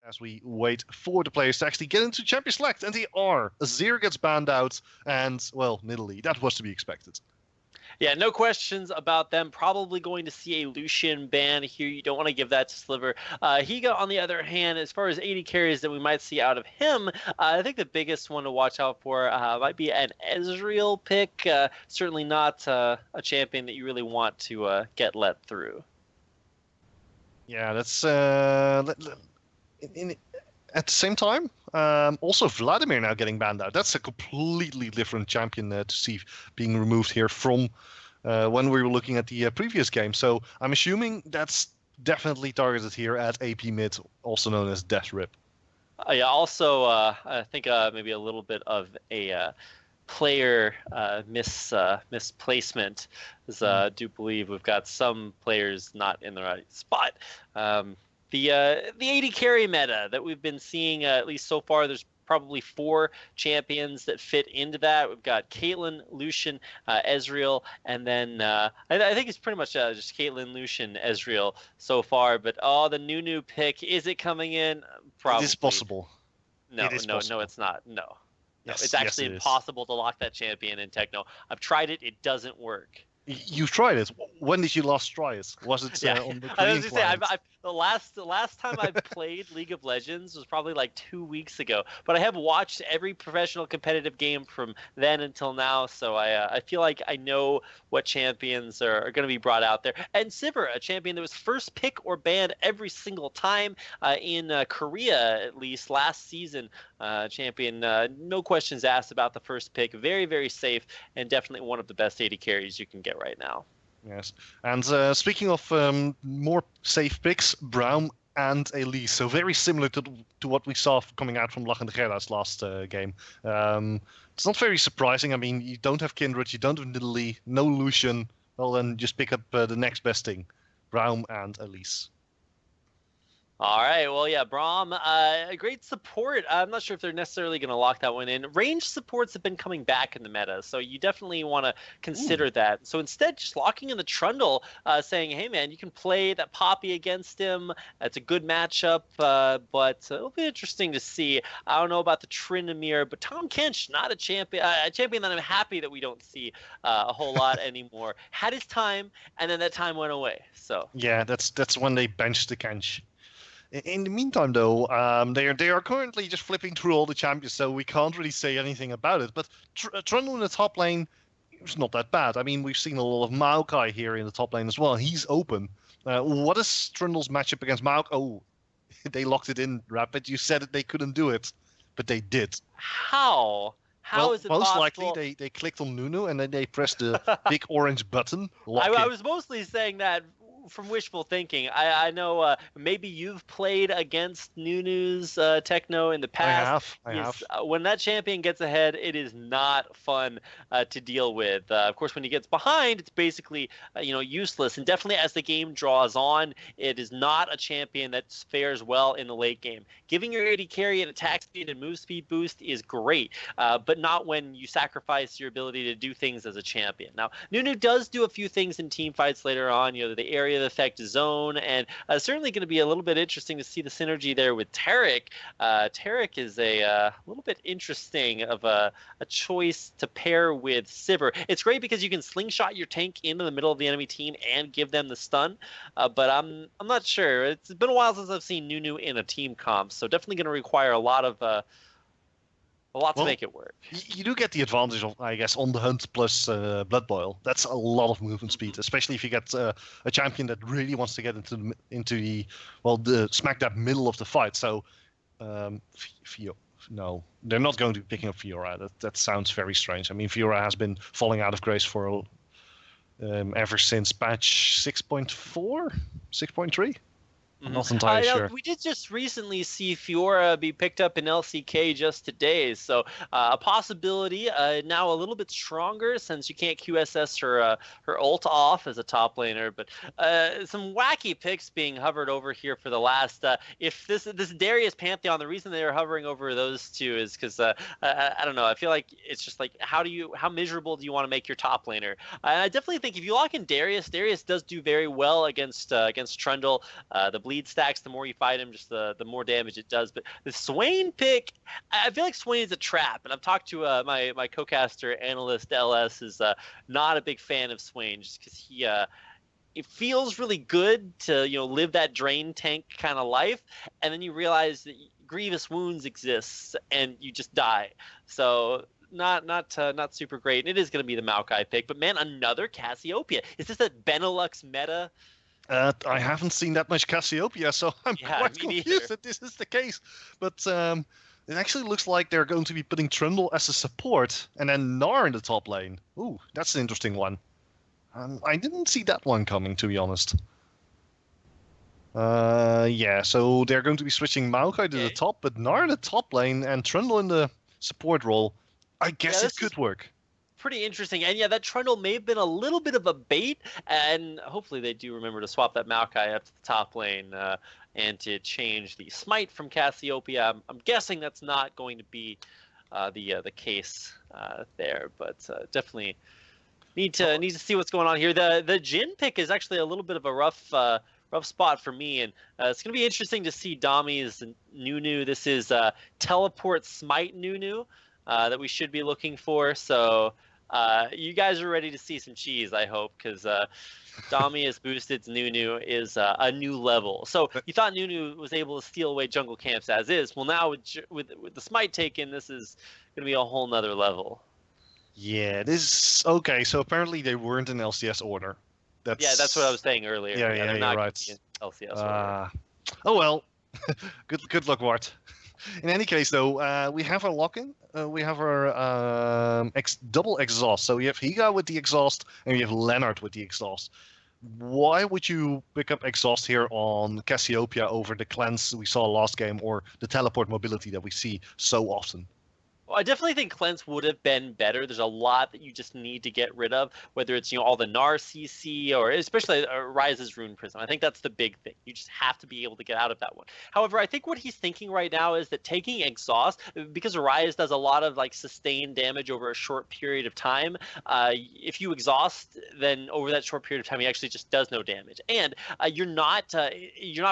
as we wait for the players to actually get into Champion Select, and they are. Azir gets banned out, and, well, Nidalee, that was to be expected. Yeah, no questions about them. Probably going to see a Lucian ban here. You don't want to give that to Sliver. Higa, on the other hand, as far as AD carries that we might see out of him, I think the biggest one to watch out for might be an Ezreal pick. Certainly not a champion that you really want to get let through. Yeah, that's at the same time. Also, Vladimir now getting banned out. That's a completely different champion to see being removed here from when we were looking at the previous game. So I'm assuming that's definitely targeted here at AP mid, also known as Death Rip. Yeah. Also, I think maybe a little bit of a player misplacement. As I do believe we've got some players not in the right spot. The AD carry meta that we've been seeing, at least so far, there's probably 4 champions that fit into that. We've got Caitlyn, Lucian, Ezreal, and then I think it's pretty much just Caitlyn, Lucian, Ezreal so far. But the Nunu pick, is it coming in? Probably. It is possible. No, it is possible. No, it's not. No, yes, it's actually it impossible to lock that champion in Techno. I've tried it; it doesn't work. You've tried it. When did you last try it? Was it on the Korean I was just saying, client? the last time I played League of Legends was probably like 2 weeks ago. But I have watched every professional competitive game from then until now, so I feel like I know what champions are going to be brought out there. And Sivir, a champion that was first pick or banned every single time in Korea, at least last season. Champion, no questions asked about the first pick. Very, very safe, and definitely one of the best AD carries you can get right now. Yes, and speaking of more safe picks, Braum and Elise, so very similar to what we saw coming out from Lach and Gerda's last game. It's not very surprising. I mean, you don't have Kindred, you don't have Nidalee, no Lucian. Well, then just pick up the next best thing, Braum and Elise. All right. Well, yeah, Braum, a great support. I'm not sure if they're necessarily going to lock that one in. Range supports have been coming back in the meta, so you definitely want to consider that. So instead, just locking in the Trundle, saying, hey, man, you can play that Poppy against him. It's a good matchup, but it'll be interesting to see. I don't know about the Tryndamere, but Tom Kench, not a champion that I'm happy that we don't see a whole lot anymore. Had his time, and then that time went away. So yeah, that's when they benched the Kench. In the meantime, though, they are currently just flipping through all the champions, so we can't really say anything about it. But Trundle in the top lane is not that bad. I mean, we've seen a lot of Maokai here in the top lane as well. He's open. What is Trundle's matchup against Maokai? Oh, they locked it in rapid. You said that they couldn't do it, but they did. How? How is it most possible? likely they clicked on Nunu and then they pressed the big orange button. I was mostly saying that from wishful thinking. I know maybe you've played against Nunu's Techno in the past. I have. When that champion gets ahead, it is not fun to deal with. Of course, when he gets behind, it's basically useless. And definitely as the game draws on, it is not a champion that fares well in the late game. Giving your AD carry an attack speed and move speed boost is great, but not when you sacrifice your ability to do things as a champion. Now, Nunu does do a few things in team fights later on. The area effect zone, and certainly going to be a little bit interesting to see the synergy there with Taric. Taric is a little bit interesting of a choice to pair with Sivir. It's great because you can slingshot your tank into the middle of the enemy team and give them the stun, but I'm not sure. It's been a while since I've seen Nunu in a team comp, so definitely going to require a lot to make it work. You do get the advantage of, I guess, on the hunt plus Blood Boil. That's a lot of movement speed, especially if you get a champion that really wants to get into the smack dab middle of the fight. So, no, they're not going to be picking up Fiora. That sounds very strange. I mean, Fiora has been falling out of grace for ever since patch 6.4, 6.3. I'm not entirely sure. We did just recently see Fiora be picked up in LCK just today, so a possibility. Now a little bit stronger since you can't QSS her ult off as a top laner. But some wacky picks being hovered over here for the last. If this Darius Pantheon, the reason they are hovering over those two is because I don't know. I feel like it's just like how miserable do you want to make your top laner? I definitely think if you lock in Darius does do very well against Trundle. The bleed stacks, the more you fight him, just the more damage it does. But the Swain pick, I feel like Swain is a trap. And I've talked to my co-caster, Analyst LS, is not a big fan of Swain just because it feels really good to live that drain tank kind of life, and then you realize that grievous wounds exists and you just die. So not super great. And it is going to be the Maokai pick, but man, another Cassiopeia. Is this a Benelux meta? I haven't seen that much Cassiopeia, so I'm quite confused that this is the case. But it actually looks like they're going to be putting Trundle as a support and then Gnar in the top lane. Ooh, that's an interesting one. I didn't see that one coming, to be honest. Yeah, so they're going to be switching Maokai to the top, but Gnar in the top lane and Trundle in the support role. I guess it could work. Pretty interesting. And yeah, that Trundle may have been a little bit of a bait, and hopefully they do remember to swap that Maokai up to the top lane and to change the smite from Cassiopeia. I'm guessing that's not going to be the case there, but definitely need to see what's going on here. The Jhin pick is actually a little bit of a rough spot for me, and it's going to be interesting to see Dami's Nunu. This is teleport smite Nunu that we should be looking for. So you guys are ready to see some cheese, I hope, because Dami has boosted Nunu is a new level. So you thought Nunu was able to steal away jungle camps as is. Well, now with the smite taken, this is going to be a whole nother level. Yeah, this okay. So apparently they weren't in LCS order. That's what I was saying earlier. Yeah, they're not right. in LCS order. Oh well, good luck, Wart. In any case, though, we have our lock-in. We have our double exhaust. So we have Higa with the exhaust, and we have Leonard with the exhaust. Why would you pick up exhaust here on Cassiopeia over the cleanse we saw last game, or the teleport mobility that we see so often? Well, I definitely think Cleanse would have been better. There's a lot that you just need to get rid of, whether it's all the Gnar CC or especially Ryze's Rune Prism. I think that's the big thing. You just have to be able to get out of that one. However, I think what he's thinking right now is that taking Exhaust, because Ryze does a lot of sustained damage over a short period of time, if you exhaust, then over that short period of time, he actually just does no damage. And you're not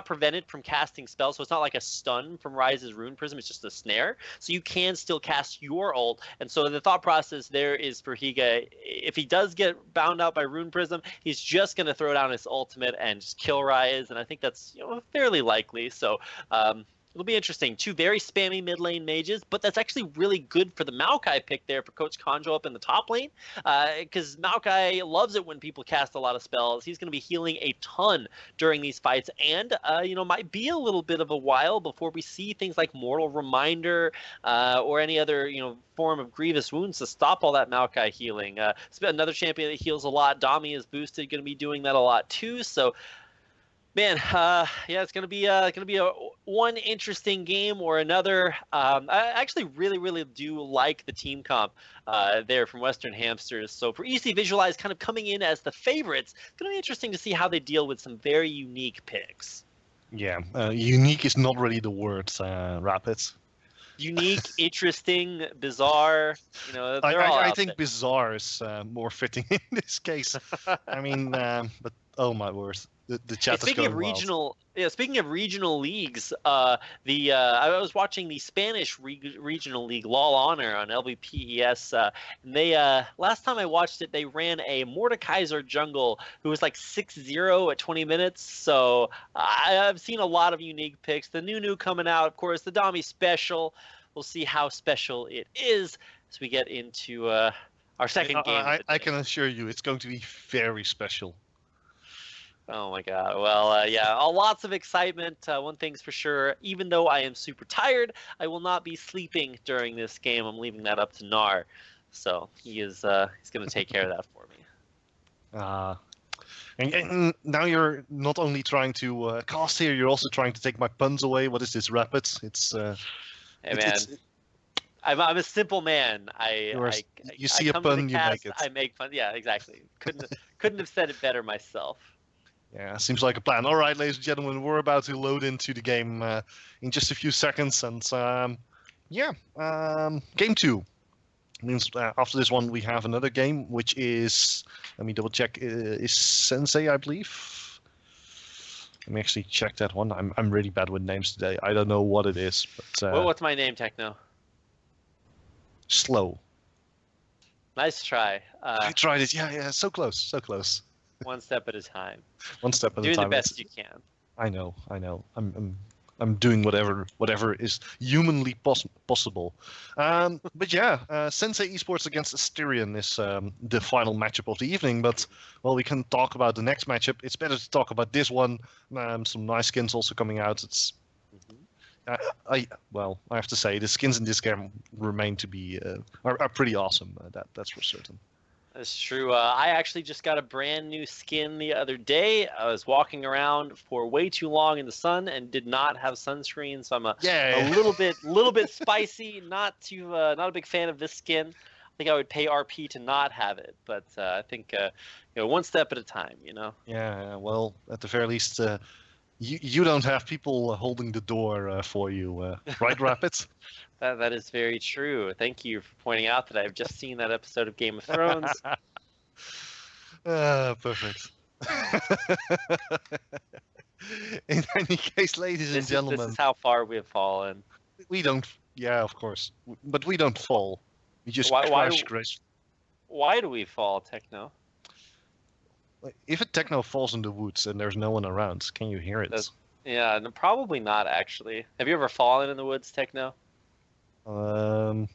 prevented from casting spells, so it's not like a stun from Ryze's Rune Prism. It's just a snare, so you can still cast your ult. And so the thought process there is for Higa, if he does get bound out by Rune Prism, he's just going to throw down his ultimate and just kill Ryze, and I think that's fairly likely. So it'll be interesting. Two very spammy mid lane mages, but that's actually really good for the Maokai pick there for Coach Kanjo up in the top lane, because Maokai loves it when people cast a lot of spells. He's going to be healing a ton during these fights, and might be a little bit of a while before we see things like Mortal Reminder or any other form of grievous wounds to stop all that Maokai healing. It's been another champion that heals a lot. Dami is boosted, going to be doing that a lot too. So. Man, it's gonna be one interesting game or another. I actually really do like the team comp there from Western Hamsters. So for ECVisualize kind of coming in as the favorites, it's gonna be interesting to see how they deal with some very unique picks. Yeah, unique is not really the word, Rapids. Unique, interesting, bizarre. I think bizarre is more fitting in this case. I mean, but oh my word. The chat is going wild. Speaking of regional leagues, I was watching the Spanish regional league LOL Honor on LVPES. And they last time I watched it, they ran a Mordekaiser jungle who was 6-0 at 20 minutes. So I've seen a lot of unique picks. The Nunu coming out, of course, the Dami special. We'll see how special it is as we get into our second game. I can assure you, it's going to be very special. Oh my God. Well, lots of excitement. One thing's for sure, even though I am super tired, I will not be sleeping during this game. I'm leaving that up to Gnar. So he's going to take care of that for me. And now you're not only trying to cast here, you're also trying to take my puns away. What is this, Rapids? Hey, man. I'm a simple man. You see a pun, you make it. I make fun. Yeah, exactly. Couldn't have said it better myself. Yeah, seems like a plan. All right, ladies and gentlemen, we're about to load into the game in just a few seconds. And game 2. Means after this one, we have another game, which is, let me double check, is Sensei, I believe. Let me actually check that one. I'm really bad with names today. I don't know what it is, but What's my name, Techno? Slow. Nice try. I tried it. Yeah, so close, so close. One step at a time. One step at a Doing time. the best you can. I know. I'm doing whatever is humanly possible. But yeah, Sensei Esports against Asterion is the final matchup of the evening. But well, we can talk about the next matchup. It's better to talk about this one. Some nice skins also coming out. It's I have to say the skins in this game remain to be are pretty awesome. That's for certain. That's true. I actually just got a brand new skin the other day. I was walking around for way too long in the sun and did not have sunscreen, so I'm a little bit spicy. Not a big fan of this skin. I think I would pay RP to not have it, but I think one step at a time. Yeah. Well, at the very least, you don't have people holding the door for you, right, Rapids? That is very true. Thank you for pointing out that I've just seen that episode of Game of Thrones. Perfect. In any case, ladies and gentlemen, this is how far we have fallen. We don't. Yeah, of course, but we don't fall. We just crash gracefully. Why do we fall, Techno? If a Techno falls in the woods and there's no one around, can you hear it? Yeah, no, probably not actually. Have you ever fallen in the woods, Techno? Well,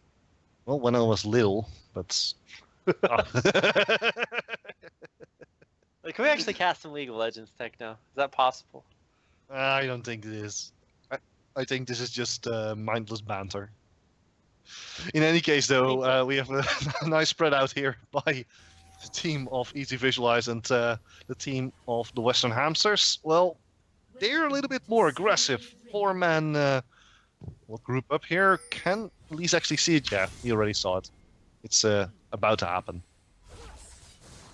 when I was little, but. Can we actually cast some League of Legends, Techno? Is that possible? I don't think it is. I think this is just mindless banter. In any case, though, we have a nice spread out here by the team of ECVisualize and the team of the Western Hamsters. Well, they're a little bit more aggressive. 4-man group up here. Can Elise actually see it? Yeah, he already saw it. It's about to happen.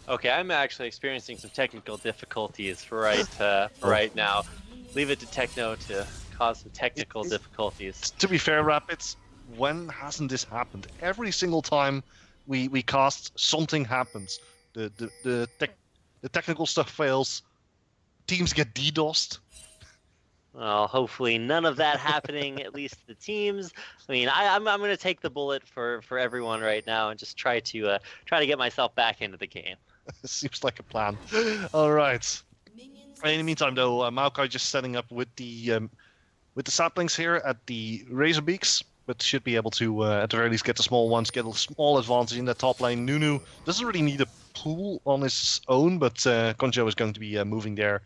Okay, I'm actually experiencing some technical difficulties right now. Leave it to Techno to cause some technical difficulties. To be fair, Rapids, when hasn't this happened? Every single time we cast, something happens. The technical stuff fails. Teams get DDoSed. Well, hopefully none of that happening, at least the teams. I mean, I'm going to take the bullet for everyone right now and just try to get myself back into the game. Seems like a plan. All right. In the meantime, though, Maokai just setting up with the saplings here at the Razorbeaks, but should be able to, at the very least, get the small ones, get a small advantage in the top lane. Nunu doesn't really need a pool on his own, but Konjo is going to be moving there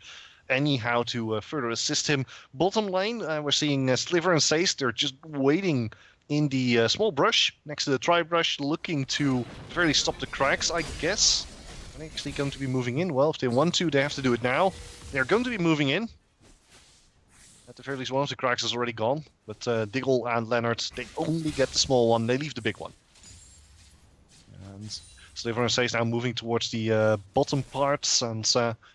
anyhow to further assist him. Bottom lane, we're seeing Sliver and Sace. They're just waiting in the small brush next to the tri-brush, looking to fairly stop the cracks, I guess. They're actually going to be moving in. Well, if they want to, they have to do it now. They're going to be moving in. At the very least, one of the cracks is already gone. But Diggle and Leonard, they only get the small one. They leave the big one. And Sliver and Sace now moving towards the bottom parts, and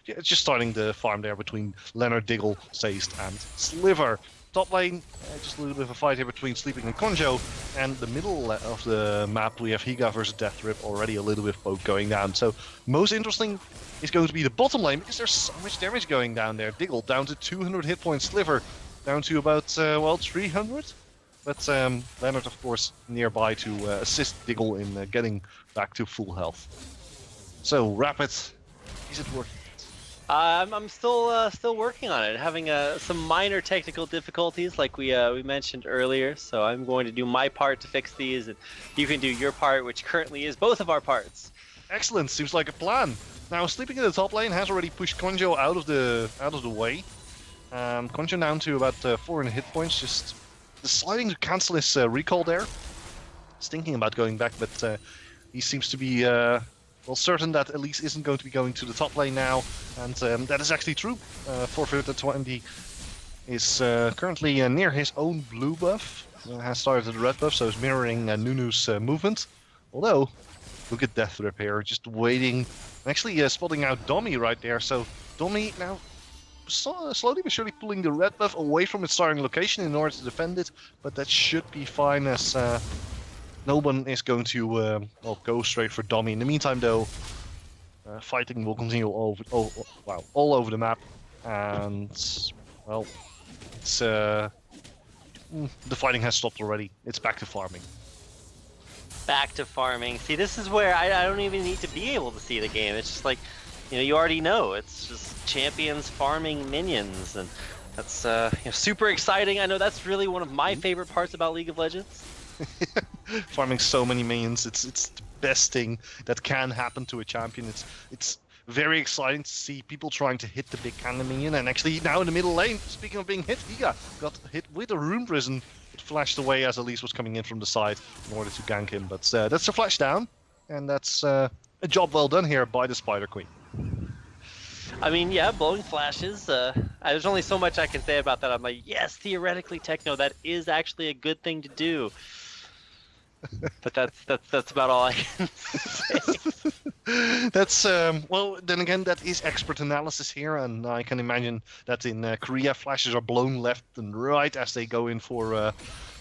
it's just starting the farm there between Leonard, Diggle, Sace, and Sliver. Top lane, just a little bit of a fight here between Sleeping and Konjo, and the middle of the map we have Higa versus Deathrip, already a little bit of both going down. So most interesting is going to be the bottom lane, because there's so much damage going down there. Diggle down to 200 hit points, Sliver down to about 300. But Leonard, of course, nearby to assist Diggle in getting back to full health. So, Rapid, is it working? I'm still working on it, having some minor technical difficulties, like we mentioned earlier. So I'm going to do my part to fix these, and you can do your part, which currently is both of our parts. Excellent, seems like a plan. Now, Sleeping in the top lane has already pushed Konjo out of the way. Konjo down to about 400 hit points, just deciding to cancel his recall there. He's thinking about going back, but he seems to be certain that Elise isn't going to be going to the top lane now, and that is actually true. 420 is currently near his own blue buff, has started the red buff, so is mirroring Nunu's movement. Although, look at Deathrip here, just waiting, actually spotting out Domi right there. So Domi now slowly but surely pulling the red buff away from its starting location in order to defend it, but that should be fine, as no one is going to go straight for Domi. In the meantime, though, fighting will continue all over the map, and well, it's the fighting has stopped already. It's back to farming. Back to farming. See, this is where I don't even need to be able to see the game. It's just like, you already know. It's just champions farming minions, and that's super exciting. I know that's really one of my favorite parts about League of Legends. Farming so many minions, it's the best thing that can happen to a champion. It's very exciting to see people trying to hit the big cannon minion, and actually now in the middle lane, speaking of being hit, Higa got hit with a Rune Prison. It flashed away as Elise was coming in from the side in order to gank him, but that's a flash down, and that's a job well done here by the Spider Queen. I mean, yeah, blowing flashes. There's only so much I can say about that. I'm like, yes, theoretically, Techno, that is actually a good thing to do. But that's about all I can say. That's well, then again, that is expert analysis here, and I can imagine that in Korea, flashes are blown left and right as they go in for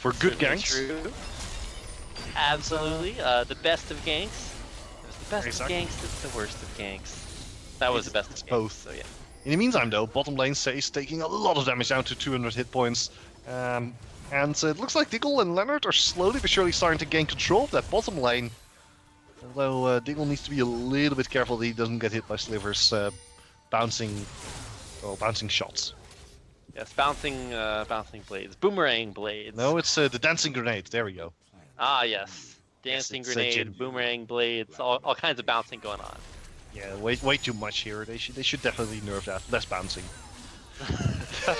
good ganks. True. Absolutely, the best of ganks. It was the best of ganks. It's the worst of ganks. That was the best of ganks. Both. So yeah. In the meantime, though, bottom lane Sace taking a lot of damage down to 200 hit points. And it looks like Diggle and Leonard are slowly but surely starting to gain control of that bottom lane. Although Diggle needs to be a little bit careful that he doesn't get hit by Sliver's bouncing shots. Yes, bouncing blades, boomerang blades. No, it's the dancing grenade. There we go. Ah, yes, dancing grenade, boomerang blades, all kinds of bouncing going on. Yeah, way too much here. They should definitely nerf that. Less bouncing. I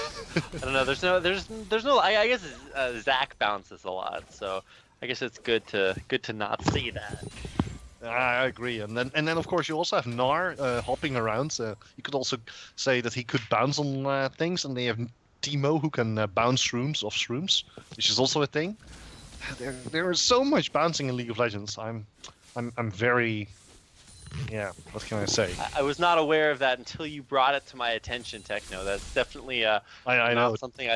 don't know. There's no. I guess Zach bounces a lot, so I guess it's good to not see that. I agree, and then of course you also have Gnar hopping around. So you could also say that he could bounce on things, and they have Teemo who can bounce shrooms off shrooms, which is also a thing. There is so much bouncing in League of Legends. I'm very. Yeah, what can I say? I was not aware of that until you brought it to my attention, Techno. That's definitely I know something.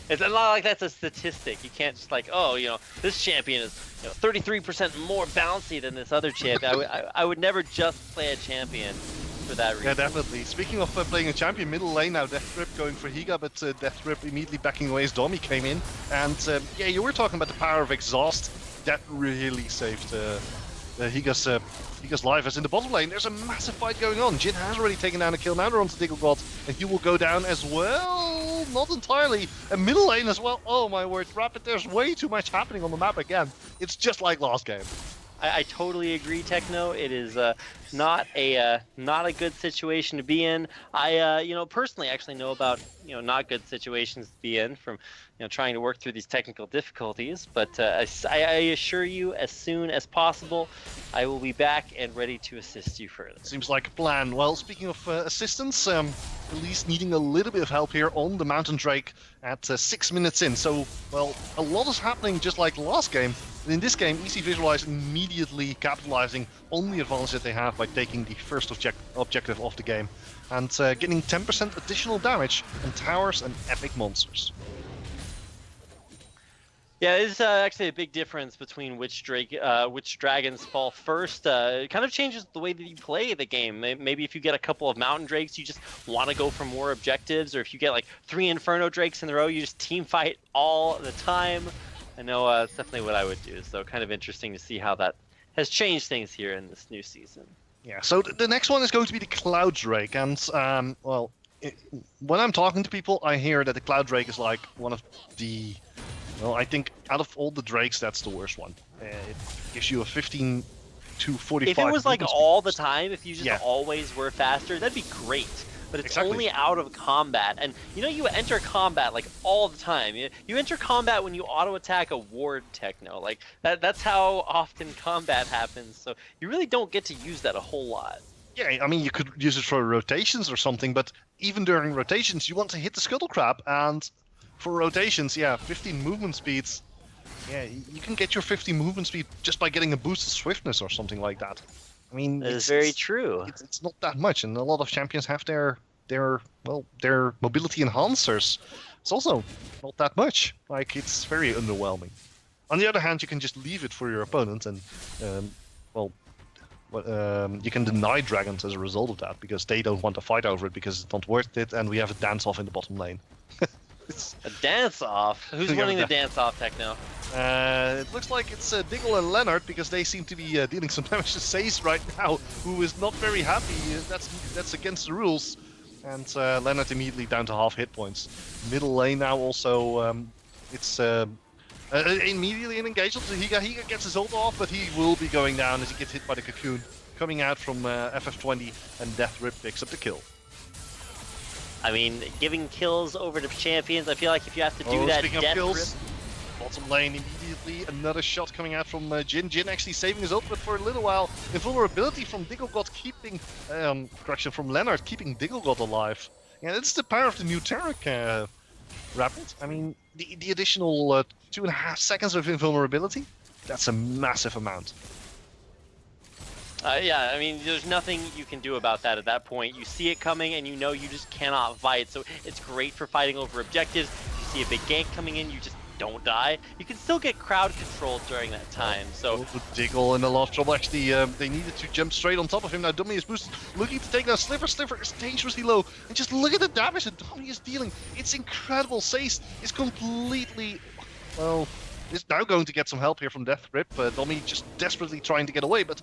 It's not like that's a statistic. You can't just like, this champion is 33% more bouncy than this other champion. I would never just play a champion for that reason. Yeah, definitely. Speaking of playing a champion, middle lane now, Death Grip going for Higa, but Death Grip immediately backing away as Domi came in. And yeah, you were talking about the power of Exhaust. That really saved Higa's life. As in the bottom lane, there's a massive fight going on. Jin has already taken down a kill. Now they're onto Digglebot, and he will go down as well. Not entirely. And middle lane as well. Oh my word, Rapid, there's way too much happening on the map again. It's just like last game. I totally agree, Techno. It is not a good situation to be in. I personally actually know about not good situations to be in from trying to work through these technical difficulties. But I assure you, as soon as possible, I will be back and ready to assist you further. Seems like a plan. Well, speaking of assistance, Elise needing a little bit of help here on the Mountain Drake at 6 minutes in. So, well, a lot is happening just like the last game. And in this game, ECVisualize immediately capitalizing on the advantage that they have by taking the first objective of the game and getting 10% additional damage on towers and epic monsters. Yeah, it's actually a big difference between which dragons fall first. It kind of changes the way that you play the game. Maybe if you get a couple of mountain drakes, you just want to go for more objectives, or if you get like 3 inferno drakes in a row, you just team fight all the time. I know it's definitely what I would do. So kind of interesting to see how that has changed things here in this new season. Yeah. So the next one is going to be the Cloud Drake, and when I'm talking to people, I hear that the Cloud Drake is like one of the. Well, I think out of all the drakes, that's the worst one. It gives you a 15 to 45. If it was like all the time, if you just always were faster, that'd be great. But it's only out of combat, and you enter combat like all the time. You enter combat when you auto attack a ward, Techno. Like that's how often combat happens. So you really don't get to use that a whole lot. Yeah, I mean you could use it for rotations or something, but even during rotations, you want to hit the Scuttle Crab, and for rotations, 15 movement speeds. Yeah, you can get your 50 movement speed just by getting a boost of swiftness or something like that. I mean, it's very true. It's not that much, and a lot of champions have their mobility enhancers. It's also not that much. Like, it's very underwhelming. On the other hand, you can just leave it for your opponent, and you can deny dragons as a result of that because they don't want to fight over it because it's not worth it, and we have a dance-off in the bottom lane. A dance-off? Who's winning the dance-off, Techno? It looks like it's Diggle and Leonard because they seem to be dealing some damage to Sace right now, who is not very happy. That's against the rules. And Leonard immediately down to half hit points. Middle lane now also, it's immediately an engagement. So Higa gets his ult off, but he will be going down as he gets hit by the cocoon. Coming out from FF20, and Death Rip picks up the kill. I mean, giving kills over to champions, I feel like if you have to do that, speaking Death of kills, Rip... bottom lane immediately, another shot coming out from Jin. Jin actually saving his ult, but for a little while, invulnerability from Digglegod keeping, correction, from Leonard keeping Digglegod alive. Yeah, it's the power of the new Tarek Rapid. I mean, the additional 2.5 seconds of invulnerability, that's a massive amount. Yeah, I mean, there's nothing you can do about that at that point. You see it coming, and you know you just cannot fight. So it's great for fighting over objectives. You see a big gank coming in, you just don't die. You can still get crowd controlled during that time. So Diggle in a lot of trouble. Actually, they needed to jump straight on top of him. Now Dummy is boosted, looking to take down Sliver. Sliver is dangerously low, and just look at the damage that Dummy is dealing. It's incredible. Sace is completely, well, is now going to get some help here from Death Rip. Dummy just desperately trying to get away, but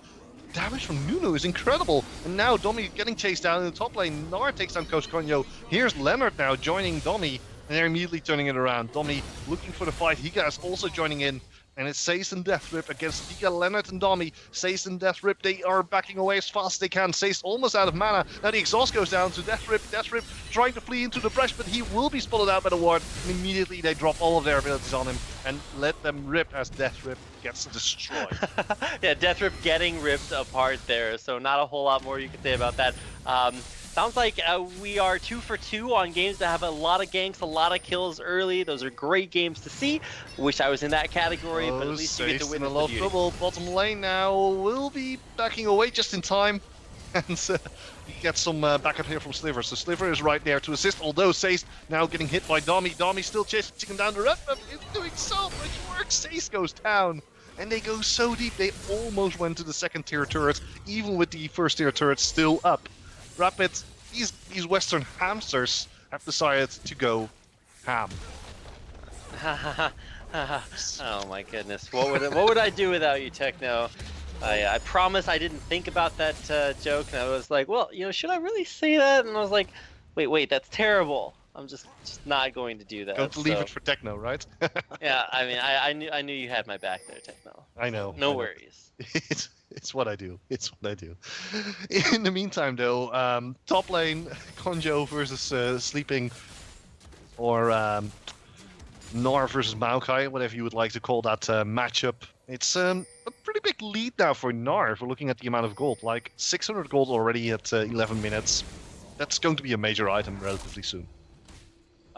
damage from Nunu is incredible. And now Dummy getting chased down in the top lane. Gnar takes down Coach Konyo. Here's Leonard now joining Dummy. And they're immediately turning it around. Dommy looking for the fight. Higa is also joining in. And it's Sace and Death Rip against Higa, Leonard, and Dommy. Sace and Death Rip, they are backing away as fast as they can. Sace almost out of mana. Now the exhaust goes down to Death Rip. Death Rip trying to flee into the brush, but he will be spotted out by the ward. And immediately they drop all of their abilities on him and let them rip as Death Rip gets destroyed. Yeah, Death Rip getting ripped apart there. So not a whole lot more you can say about that. Sounds like we are 2 for 2 on games that have a lot of ganks, a lot of kills early. Those are great games to see. Wish I was in that category, but at least you get to witness the beauty. Trouble. Bottom lane now will be backing away just in time. And he gets some backup here from Sliver. So Sliver is right there to assist, although Sace now getting hit by Dommy. Dommy still chasing him down the red, but it's doing so much work. Sace goes down. And they go so deep, they almost went to the second tier turret, even with the first tier turret still up. Rapid, these Western hamsters have decided to go ham. Oh my goodness, what would I do without you, Techno? I promise I didn't think about that joke, and I was like, well, should I really say that? And I was like, wait, that's terrible. I'm just not going to do that. Going to leave it for Techno, right? Yeah, I mean, I knew you had my back there, Techno. I know. No worries. It's what I do. It's what I do. In the meantime, though, top lane, Konjo versus Sleeping, or Gnar versus Maokai, whatever you would like to call that matchup. It's a pretty big lead now for Gnar if we're looking at the amount of gold. Like 600 gold already at 11 minutes. That's going to be a major item relatively soon.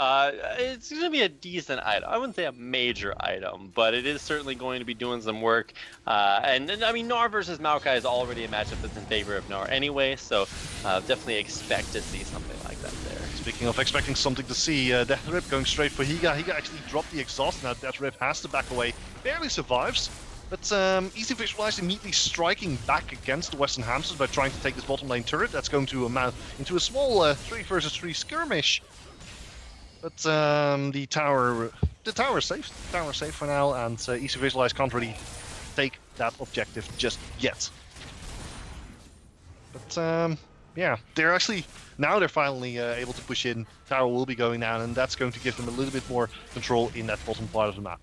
It's going to be a decent item. I wouldn't say a major item, but it is certainly going to be doing some work. And I mean, Gnar versus Maokai is already a matchup that's in favor of Gnar anyway, so definitely expect to see something like that there. Speaking of expecting something to see, Death Rip going straight for Higa. Higa actually dropped the exhaust. Now Death Rip has to back away. Barely survives. But ECVisualize immediately striking back against the Western Hamsters by trying to take this bottom lane turret. That's going to amount into a small 3 versus 3 skirmish. But the tower is safe. The tower is safe for now, and ECVisualize can't really take that objective just yet. But yeah, they're finally able to push in. Tower will be going down, and that's going to give them a little bit more control in that bottom part of the map.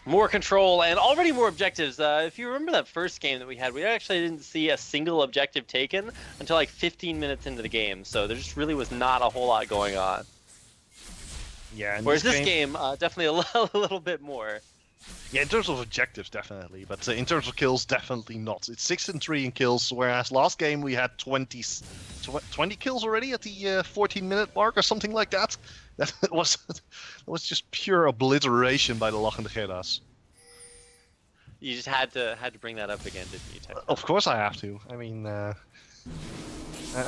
More control and already more objectives. If you remember that first game that we had, we actually didn't see a single objective taken until like 15 minutes into the game. So there just really was not a whole lot going on. Yeah. Whereas this game definitely a little bit more. Yeah, in terms of objectives, definitely. But in terms of kills, definitely not. It's 6 and 3 in kills, whereas last game we had 20 kills already at the 14-minute mark or something like that. That was just pure obliteration by the Lach and the Geras. You just had to bring that up again, didn't you, Techno? Of course I have to. I mean, I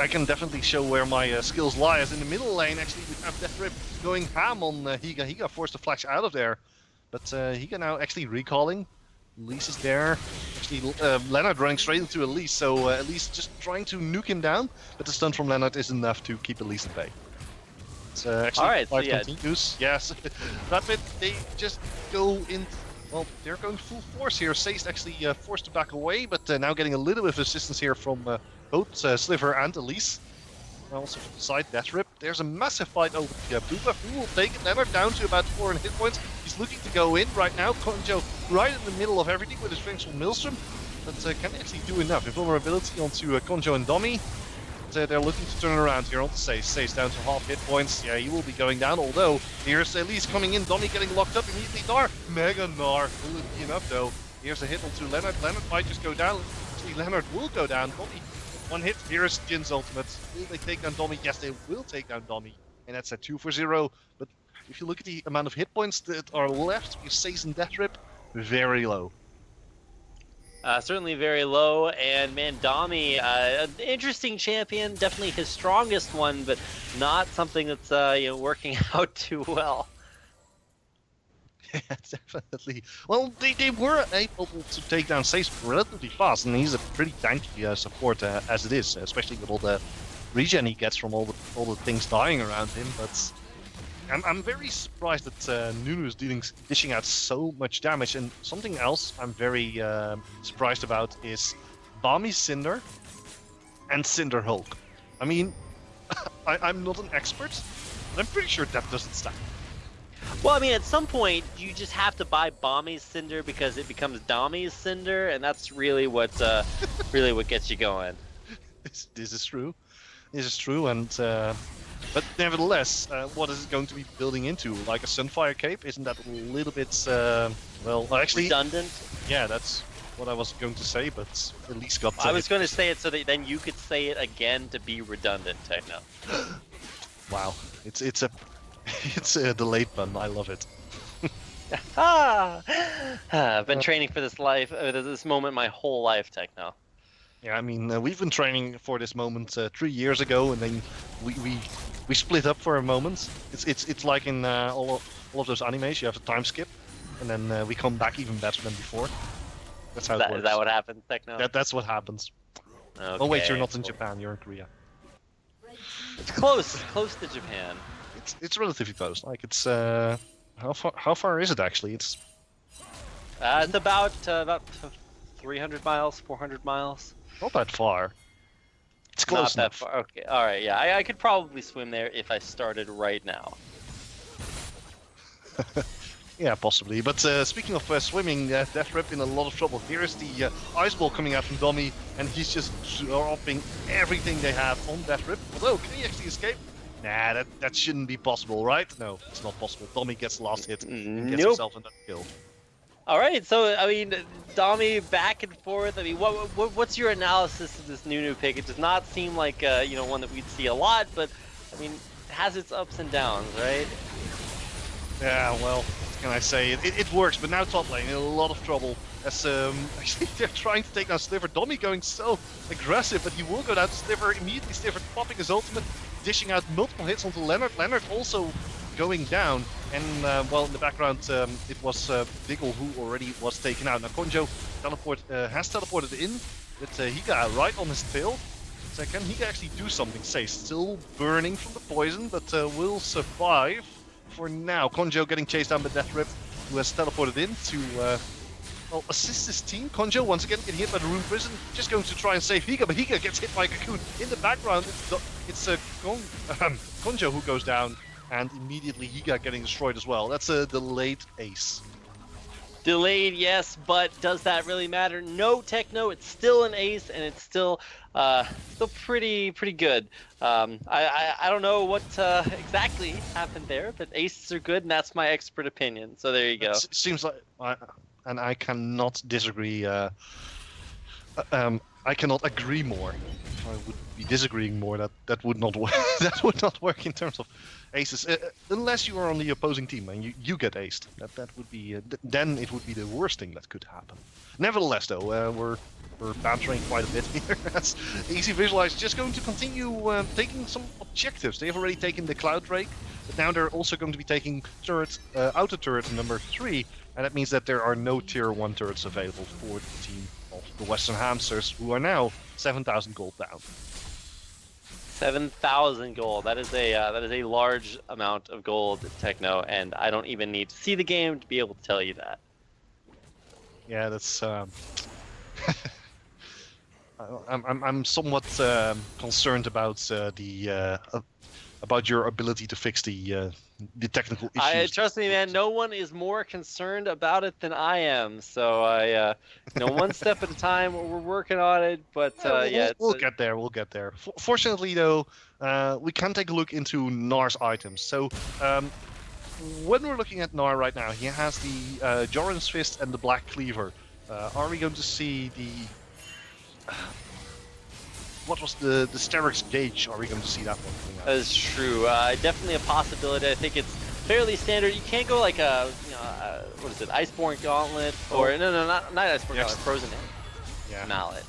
can definitely show where my skills lie. As in the middle lane, actually, we have Death Rip going ham on Higa. Higa forced to flash out of there. But Higa now actually recalling. Lease is there. Actually, Leonard running straight into Elise, so Elise just trying to nuke him down, but the stun from Leonard is enough to keep Elise at bay. It's actually Alright, so continues. Yes, that bit, they just go in. Well, they're going full force here. Say's actually forced to back away, but now getting a little bit of assistance here from both Sliver and Elise. Also from the side, Death Rip. There's a massive fight over the Booba, who will take it. Leonard down to about 400 hit points. He's looking to go in right now. Konjo right in the middle of everything with his Vengeful Maelstrom. But can actually do enough. Invulnerability onto Konjo and Domi. But, they're looking to turn around here onto Sace. Sace down to half hit points. Yeah, he will be going down. Although, here's Elise coming in. Domi getting locked up immediately. Gnar. Mega Gnar. Will it be enough though? Here's a hit onto Leonard. Leonard might just go down. Actually, Leonard will go down. Domi. One hit, here's Jin's ultimate. Will they take down Domi? Yes, they will take down Domi. And that's a 2 for 0. But if you look at the amount of hit points that are left with Sace and Death Rip, very low. Certainly very low. And man, Domi, an interesting champion. Definitely his strongest one, but not something that's working out too well. Yeah, definitely. Well, they were able to take down Sace relatively fast, and he's a pretty tanky support as it is, especially with all the regen he gets from all the things dying around him. But I'm very surprised that Nunu is dishing out so much damage. And something else I'm very surprised about is Bami's Cinder and Cinder Hulk. I mean, I'm not an expert, but I'm pretty sure that doesn't stack. Well, I mean, at some point, you just have to buy Bami's Cinder because it becomes Domi's Cinder, and that's really what gets you going. This is true. This is true, and but nevertheless, what is it going to be building into? Like a Sunfire Cape? Isn't that a little bit, well, actually... redundant? Yeah, that's what I was going to say, but at least got... I was going to say it so that then you could say it again to be redundant, Techno. Wow, it's a delayed pun. I love it. I've been training for this moment my whole life, Techno. Yeah, I mean, we've been training for this moment 3 years ago, and then we split up for a moment. It's like in all of those animes, you have a time skip, and then we come back even better than before. That's how it works. Is that what happens, Techno? That's what happens. Okay, oh wait, you're not in Japan. You're in Korea. It's close to Japan. It's relatively close. Like it's how far is it actually? It's about 300 miles, 400 miles. Not that far. It's close enough. Not that far. Okay. All right. Yeah, I could probably swim there if I started right now. Yeah, possibly. But speaking of swimming, Death Rip in a lot of trouble. Here is the ice ball coming out from Domi, and he's just dropping everything they have on Death Rip. Although, can he actually escape? Nah, that shouldn't be possible, right? No, it's not possible. Domi gets the last hit and gets himself another kill. All right, so I mean, Domi back and forth. I mean, what's your analysis of this Nunu pick? It does not seem like one that we'd see a lot, but I mean, it has its ups and downs, right? Yeah, well, what can I say? It works, but now top lane in a lot of trouble. As actually they're trying to take down Sliver. Domi going so aggressive, but he will go down to Sliver immediately. Sliver popping his ultimate, dishing out multiple hits onto Leonard. Leonard also going down, and well, in the background it was Diggle who already was taken out. Now Konjo has teleported in with Higa right on his tail. So can Higa actually do something? Say, still burning from the poison, but will survive for now. Konjo getting chased down by Death Rip, who has teleported in to well, assist his team. Konjo once again getting hit by the Rune Prison, just going to try and save Higa, but Higa gets hit by a Cocoon. In the background, it's Konjo who goes down, and immediately Higa getting destroyed as well. That's a delayed ace. Delayed, yes, but does that really matter? No, Techno. It's still an ace, and it's still pretty good. I don't know what exactly happened there, but aces are good, and that's my expert opinion. So there you go. It seems like, and I cannot disagree. I cannot agree more. I would be disagreeing more. That would not work. That would not work in terms of aces, unless you are on the opposing team and you get aced. That would be then it would be the worst thing that could happen. Nevertheless, though, we're bantering quite a bit here. As ECVisualize just going to continue taking some objectives. They've already taken the Cloud Drake, but now they're also going to be taking turret, outer turret number 3, and that means that there are no tier 1 turrets available for the team of the Western Hamsters, who are now 7,000 gold down. 7,000 gold. That is a large amount of gold, Techno, and I don't even need to see the game to be able to tell you that. Yeah, that's. I'm somewhat concerned about about your ability to fix the technical issues. Trust me, man. No one is more concerned about it than I am. So one step at a time. We're working on it, but we'll get there. We'll get there. Fortunately, though, we can take a look into Nar's items. So. When we're looking at Nar right now, he has the Joran's Fist and the Black Cleaver. Are we going to see the... what was the Sterix Gauge? Are we going to see that one? That is true. Definitely a possibility. I think it's fairly standard. You can't go like a, what is it, Iceborne Gauntlet? Or, no, not Iceborne Gauntlet, Frozen Mallet.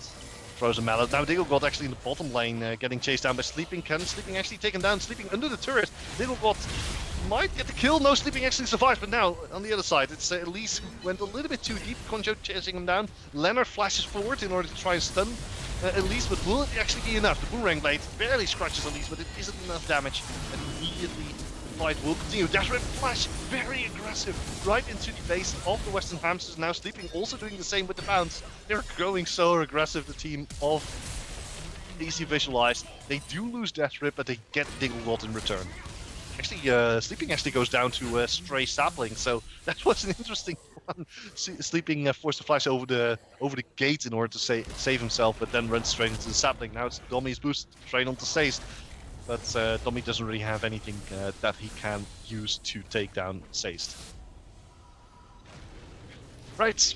Frozen Mallet. Now Digglegot actually in the bottom lane getting chased down by Sleeping. Can Sleeping actually take him down? Sleeping under the turret. Digglegot might get the kill. No, Sleeping actually survives, but now on the other side, it's Elise who went a little bit too deep. Conjo chasing him down. Leonard flashes forward in order to try and stun Elise, but will it actually be enough? The Boomerang Blade barely scratches Elise, but it isn't enough damage. And immediately the fight will continue. Dash Rip Flash, very aggressive, right into the base of the Western Hamsters. Now Sleeping also doing the same with the bounce. They're growing so aggressive, the team of ECVisualize. They do lose Dash Rip, but they get Digglegot in return. Actually, Sleeping actually goes down to a stray sapling, so that was an interesting one. Sleeping forced to flash over the gate in order to save himself, but then runs straight into the sapling. Now it's Dommy's boost straight onto Seist, but Dommy doesn't really have anything that he can use to take down Seist. Right.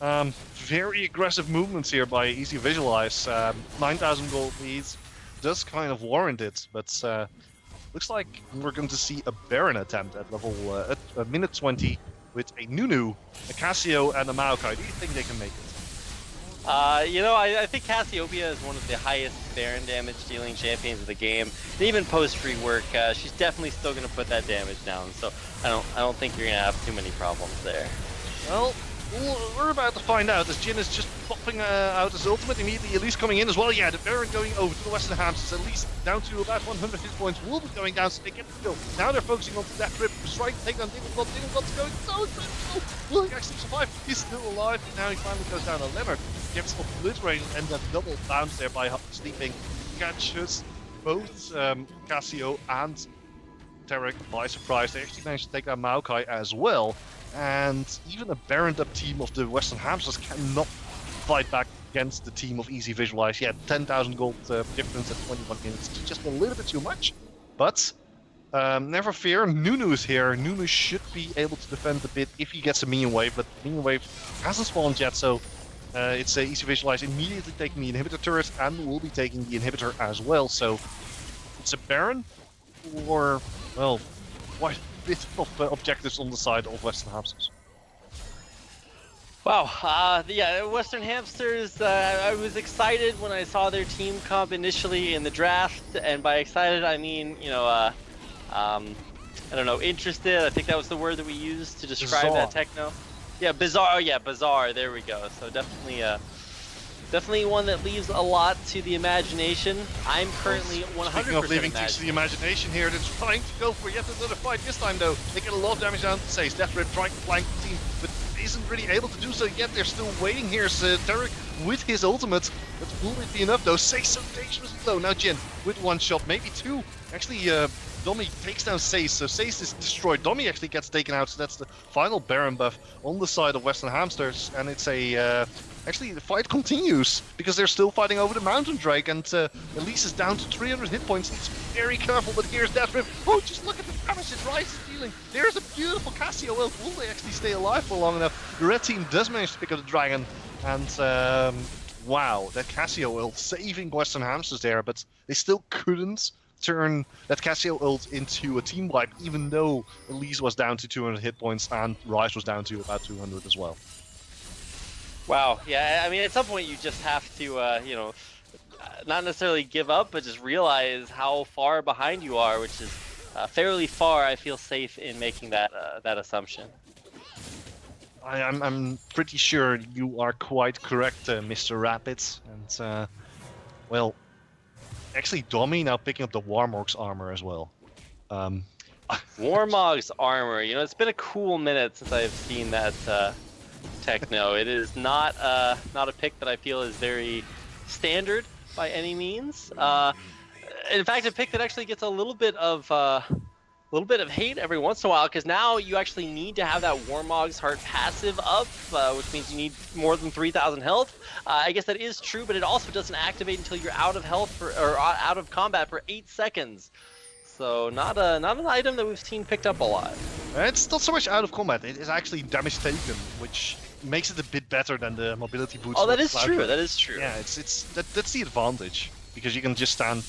Very aggressive movements here by ECVisualize. 9,000 gold leads does kind of warrant it, but looks like we're going to see a Baron attempt at level at minute 20 with a Nunu, a Cassio, and a Maokai. Do you think they can make it? I think Cassiopeia is one of the highest Baron damage dealing champions of the game. And even post rework, she's definitely still going to put that damage down. So I don't think you're going to have too many problems there. Well, we're about to find out as Jin is just popping out his ultimate immediately. Elise coming in as well. Yeah, the Baron going over to the Western Hamsters. Elise down to about 100 hit points. Will be going down, so they get the kill. Now they're focusing on that Rip. Strike, take on Digglegot. Digglegot's going so dreadful. Will he actually survive? He's still alive. And now he finally goes down to Leonard. Gets obliterated, and that double bounce there by Sleeping catches both Cassio and Tarek by surprise. They actually managed to take down Maokai as well. And even a Baroned up team of the Western Hamsters cannot fight back against the team of ECVisualize. Yeah, 10,000 gold difference at 21 minutes. It's just a little bit too much. But never fear, Nunu is here. Nunu should be able to defend a bit if he gets a minion wave, but minion wave hasn't spawned yet, so it's ECVisualize immediately taking the inhibitor turret and will be taking the inhibitor as well. So it's a Baron, or, well, quite a bit of objectives on the side of Western Hamsters. Wow, yeah, Western Hamsters, I was excited when I saw their team comp initially in the draft, and by excited I mean, I don't know, interested. I think that was the word that we used to describe bizarre. That techno. Yeah, bizarre. Oh yeah, bizarre. There we go. So definitely one that leaves a lot to the imagination. I'm currently 100% Speaking of leaving things to the imagination here, they're trying to go for yet another fight. This time though, they get a lot of damage down to Seist. Death Rip trying to flank the team, but isn't really able to do so yet. They're still waiting here. So Derek with his ultimate, but will it be enough though? Seist so dangerously low. Now Jin with one shot, maybe two. Actually, Dommy takes down Seist, so Seist is destroyed. Dommy actually gets taken out, so that's the final Baron buff on the side of Western Hamsters, and it's a... Actually, the fight continues, because they're still fighting over the Mountain Drake, and Elise is down to 300 hit points. He's very careful, but here's Death Rip. Oh, just look at the damage that Rise is dealing. There's a beautiful Cassio. Well, will they actually stay alive for long enough? The red team does manage to pick up the dragon, and wow, that Cassio ult saving Western Hamsters there, but they still couldn't turn that Cassio ult into a team wipe, even though Elise was down to 200 hit points and Ryze was down to about 200 as well. Wow. Yeah, I mean, at some point you just have to, not necessarily give up, but just realize how far behind you are, which is fairly far. I feel safe in making that assumption. I'm pretty sure you are quite correct, Mr. Rapids. And, well, actually, Domi now picking up the Warmorg's armor as well. Warmog's armor. It's been a cool minute since I've seen that techno. It is not a pick that I feel is very standard by any means. In fact, a pick that actually gets a little bit of hate every once in a while, because now you actually need to have that Warmog's Heart passive up, which means you need more than 3,000 health. I guess that is true, but it also doesn't activate until you're out of health or out of combat for 8 seconds. So not an item that we've seen picked up a lot. It's not so much out of combat, it is actually damage taken, which makes it a bit better than the mobility boots. Oh, that is true. That is true. Yeah, that's the advantage, because you can just stand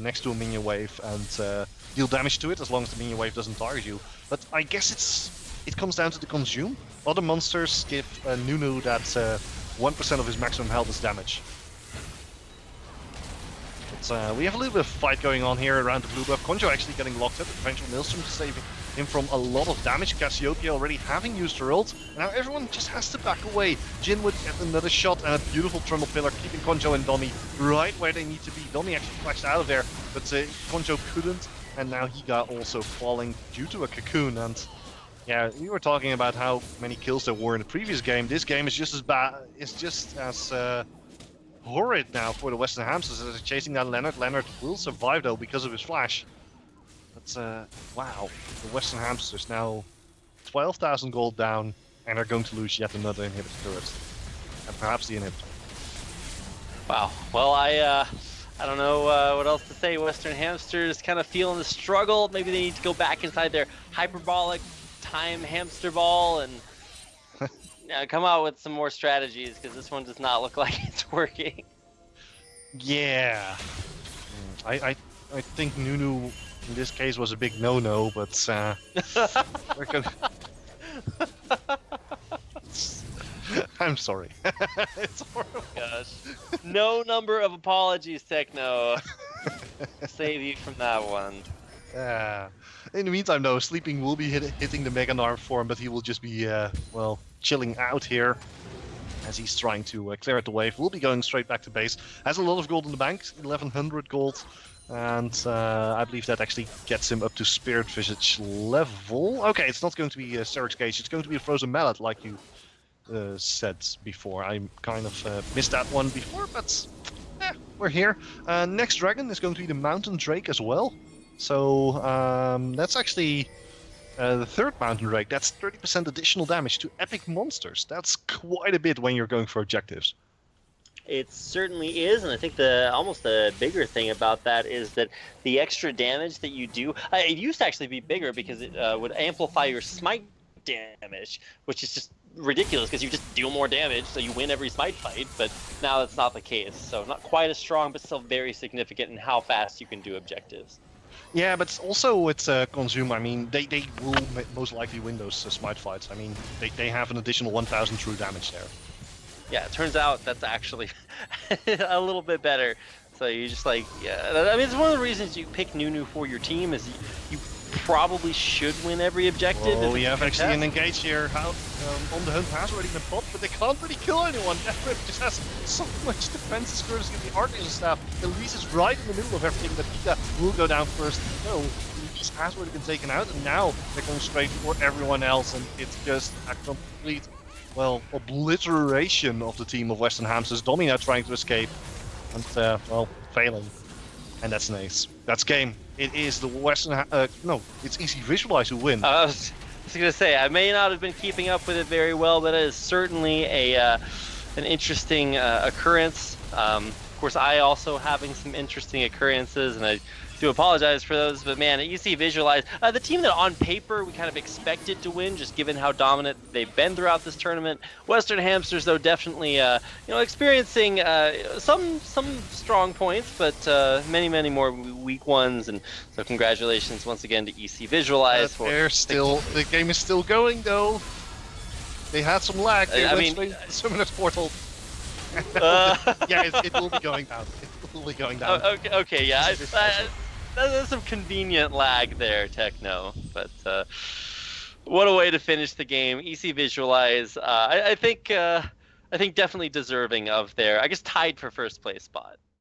next to a minion wave and deal damage to it as long as the minion wave doesn't target you. But I guess it comes down to the consume. Other monsters give Nunu that 1% of his maximum health is damage. But we have a little bit of fight going on here around the blue buff. Konjo actually getting locked up. Eventual Maelstrom saving him from a lot of damage. Cassiopeia already having used her ult. Now everyone just has to back away. Jin would get another shot and a beautiful Trundle Pillar, keeping Konjo and Domi right where they need to be. Domi actually flashed out of there, but Konjo couldn't. And now he got also falling due to a cocoon. And yeah, we were talking about how many kills there were in the previous game. This game is just as bad. It's just as horrid now for the Western Hamsters as they're chasing down Leonard. Leonard will survive though because of his flash. But wow, the Western Hamsters now 12,000 gold down, and are going to lose yet another inhibitor turret, and perhaps the inhibitor. Wow. Well, I don't know what else to say. Western Hamsters kind of feeling the struggle. Maybe they need to go back inside their hyperbolic time hamster ball and come out with some more strategies, because this one does not look like it's working. Yeah, I think Nunu in this case was a big no-no, but we're gonna... I'm sorry. It's horrible. Gosh. No number of apologies, Techno. Save you from that one. In the meantime, though, Sleeping will be hitting the Mega Narm form, but he will just be, well, chilling out here as he's trying to clear out the wave. Will be going straight back to base. Has a lot of gold in the bank, 1100 gold. And I believe that actually gets him up to Spirit Visage level. Okay, it's not going to be Serix Gage, it's going to be a Frozen Mallet, like you said before. I kind of missed that one before, but we're here. Next dragon is going to be the Mountain Drake as well. So that's actually the third Mountain Drake. That's 30% additional damage to epic monsters. That's quite a bit when you're going for objectives. It certainly is, and I think almost the bigger thing about that is that the extra damage that you do, it used to actually be bigger because it would amplify your smite damage, which is just ridiculous because you just deal more damage, so you win every smite fight, but now that's not the case. So not quite as strong, but still very significant in how fast you can do objectives. Yeah, but also it's consume. I mean, they will most likely win those smite fights. I mean, they have an additional 1,000 true damage there. Yeah, it turns out that's actually a little bit better. So you just I mean, it's one of the reasons you pick Nunu for your team is you probably should win every objective. Oh, we have actually an engage here. On the Hunt has already been popped, but they can't really kill anyone. Deathgrip just has so much defense courtesy of the Artisan staff. Elise is right in the middle of everything, but Pika will go down first. No, Elise has already been taken out, and now they're going straight for everyone else, and it's just a complete, well, obliteration of the team of Western Hamsters. Domi now trying to escape, and, well, failing. And that's an ace. That's game. It is the Western... no, it's ECVisualize who win. I was going to say, I may not have been keeping up with it very well, but it is certainly an interesting occurrence. Of course, I also having some interesting occurrences, and I do apologize for those, but man, ECVisualize, the team that on paper we kind of expected to win, just given how dominant they've been throughout this tournament. Western Hamsters, though, definitely experiencing some strong points, but many more weak ones. And so congratulations once again to ECVisualize. The game is still going though. They had some lag. The Summoner's Portal. It will be going down. It will be going down. Okay, yeah. There's some convenient lag there, Techno. But what a way to finish the game. ECVisualize, I think definitely deserving of their, I guess, tied for first place spot.